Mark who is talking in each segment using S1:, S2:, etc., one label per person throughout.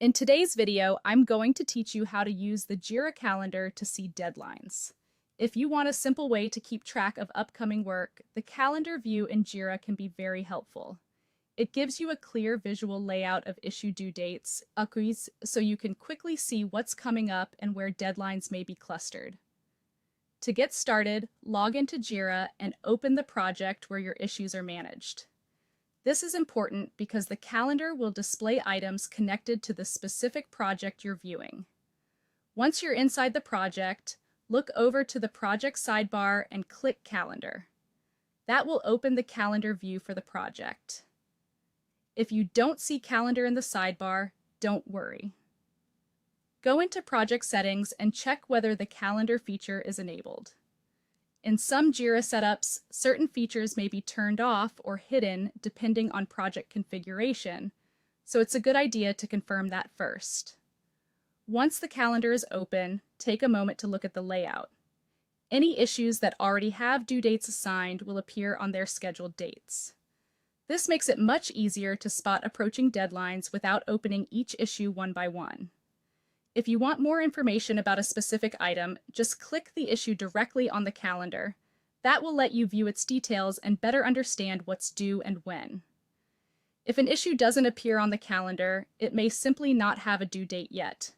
S1: In today's video, I'm going to teach you how to use the Jira Calendar to see deadlines. If you want a simple way to keep track of upcoming work, the calendar view in Jira can be very helpful. It gives you a clear visual layout of issue due dates, so you can quickly see what's coming up and where deadlines may be clustered. To get started, log into Jira and open the project where your issues are managed. This is important because the calendar will display items connected to the specific project you're viewing. Once you're inside the project, look over to the project sidebar and click Calendar. That will open the calendar view for the project. If you don't see Calendar in the sidebar, don't worry. Go into Project Settings and check whether the calendar feature is enabled. In some Jira setups, certain features may be turned off or hidden depending on project configuration, so it's a good idea to confirm that first. Once the calendar is open, take a moment to look at the layout. Any issues that already have due dates assigned will appear on their scheduled dates. This makes it much easier to spot approaching deadlines without opening each issue one by one. If you want more information about a specific item, just click the issue directly on the calendar. That will let you view its details and better understand what's due and when. If an issue doesn't appear on the calendar, it may simply not have a due date yet.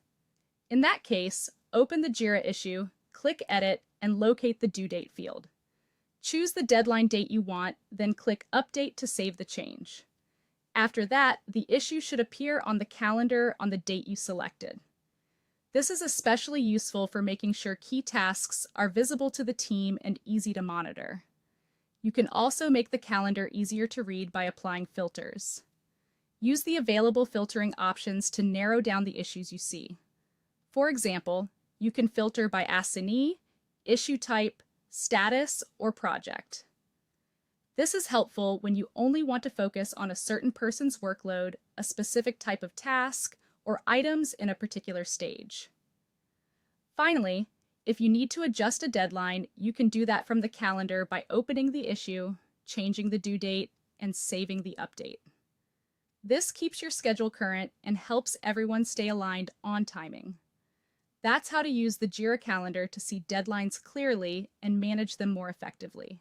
S1: In that case, open the Jira issue, click Edit, and locate the due date field. Choose the deadline date you want, then click Update to save the change. After that, the issue should appear on the calendar on the date you selected. This is especially useful for making sure key tasks are visible to the team and easy to monitor. You can also make the calendar easier to read by applying filters. Use the available filtering options to narrow down the issues you see. For example, you can filter by assignee, issue type, status, or project. This is helpful when you only want to focus on a certain person's workload, a specific type of task, or items in a particular stage. Finally, if you need to adjust a deadline, you can do that from the calendar by opening the issue, changing the due date, and saving the update. This keeps your schedule current and helps everyone stay aligned on timing. That's how to use the Jira Calendar to see deadlines clearly and manage them more effectively.